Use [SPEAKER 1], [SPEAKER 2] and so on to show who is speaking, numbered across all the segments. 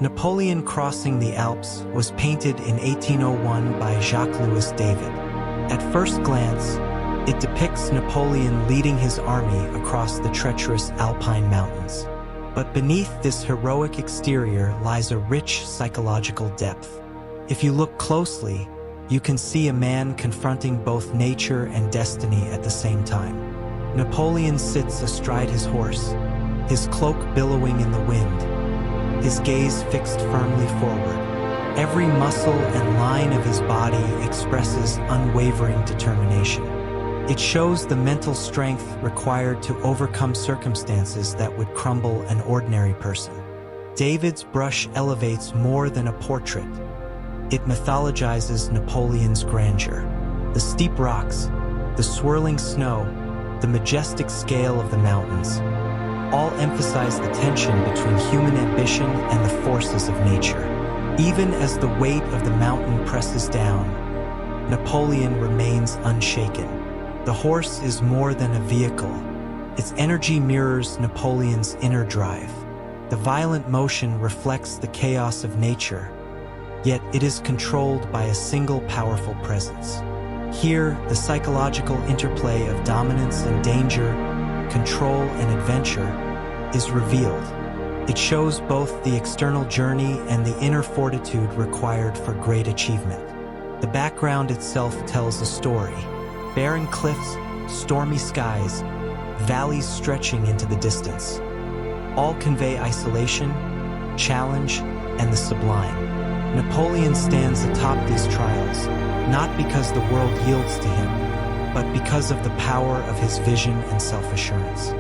[SPEAKER 1] Napoleon crossing the Alps was painted in 1801 by Jacques-Louis David. At first glance, it depicts Napoleon leading his army across the treacherous Alpine mountains. But beneath this heroic exterior lies a rich psychological depth. If you look closely, you can see a man confronting both nature and destiny at the same time. Napoleon sits astride his horse, his cloak billowing in the wind, his gaze fixed firmly forward. Every muscle and line of his body expresses unwavering determination. It shows the mental strength required to overcome circumstances that would crumble an ordinary person. David's brush elevates more than a portrait. It mythologizes Napoleon's grandeur. The steep rocks, the swirling snow, the majestic scale of the mountains, all emphasize the tension between human ambition and the forces of nature. Even as the weight of the mountain presses down, Napoleon remains unshaken. The horse is more than a vehicle. Its energy mirrors Napoleon's inner drive. The violent motion reflects the chaos of nature, yet it is controlled by a single powerful presence. Here, the psychological interplay of dominance and danger, control and adventure, is revealed. It shows both the external journey and the inner fortitude required for great achievement. The background itself tells a story. Barren cliffs, stormy skies, valleys stretching into the distance. All convey isolation, challenge, and the sublime. Napoleon stands atop these trials, not because the world yields to him, but because of the power of his vision and self-assurance.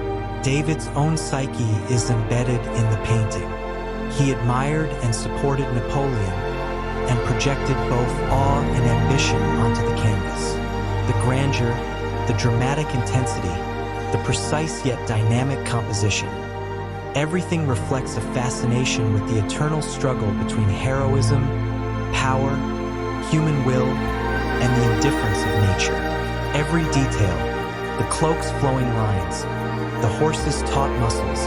[SPEAKER 1] David's own psyche is embedded in the painting. He admired and supported Napoleon and projected both awe and ambition onto the canvas. The grandeur, the dramatic intensity, the precise yet dynamic composition. Everything reflects a fascination with the eternal struggle between heroism, power, human will, and the indifference of nature. Every detail, the cloak's flowing lines, the horse's taut muscles,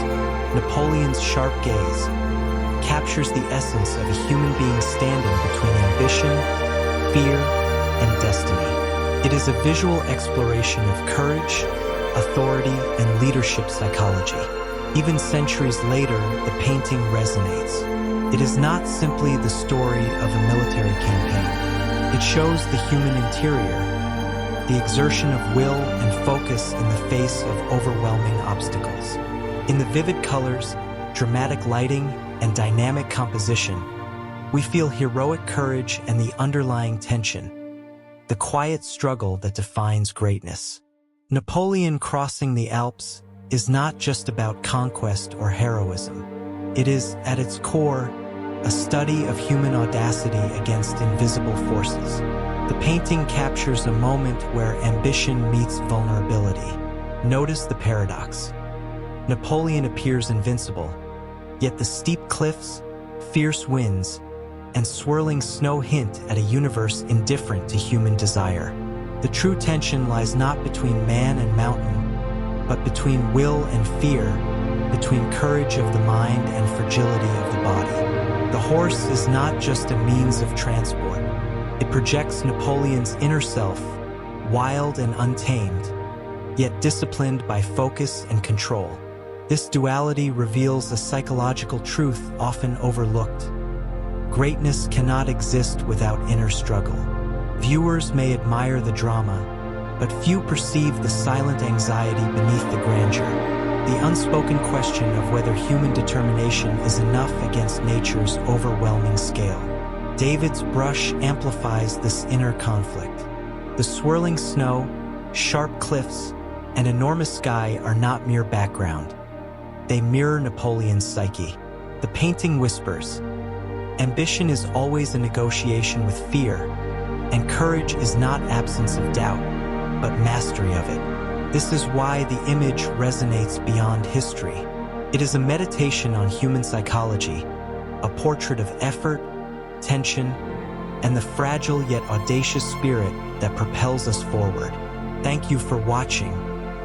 [SPEAKER 1] Napoleon's sharp gaze, captures the essence of a human being standing between ambition, fear, and destiny. It is a visual exploration of courage, authority, and leadership psychology. Even centuries later, the painting resonates. It is not simply the story of a military campaign. It shows the human interior, the exertion of will and focus in the face of overwhelming obstacles. In the vivid colors, dramatic lighting, and dynamic composition, we feel heroic courage and the underlying tension, the quiet struggle that defines greatness. Napoleon crossing the Alps is not just about conquest or heroism. It is, at its core, a study of human audacity against invisible forces. The painting captures a moment where ambition meets vulnerability. Notice the paradox. Napoleon appears invincible, yet the steep cliffs, fierce winds, and swirling snow hint at a universe indifferent to human desire. The true tension lies not between man and mountain, but between will and fear, between courage of the mind and fragility of the body. The horse is not just a means of transport. It projects Napoleon's inner self, wild and untamed, yet disciplined by focus and control. This duality reveals a psychological truth often overlooked. Greatness cannot exist without inner struggle. Viewers may admire the drama, but few perceive the silent anxiety beneath the grandeur, the unspoken question of whether human determination is enough against nature's overwhelming scale. David's brush amplifies this inner conflict. The swirling snow, sharp cliffs, and enormous sky are not mere background. They mirror Napoleon's psyche. The painting whispers, ambition is always a negotiation with fear, and courage is not absence of doubt, but mastery of it. This is why the image resonates beyond history. It is a meditation on human psychology, a portrait of effort, tension, and the fragile yet audacious spirit that propels us forward. Thank you for watching.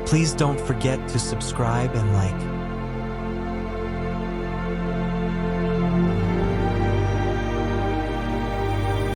[SPEAKER 1] Please don't forget to subscribe and like.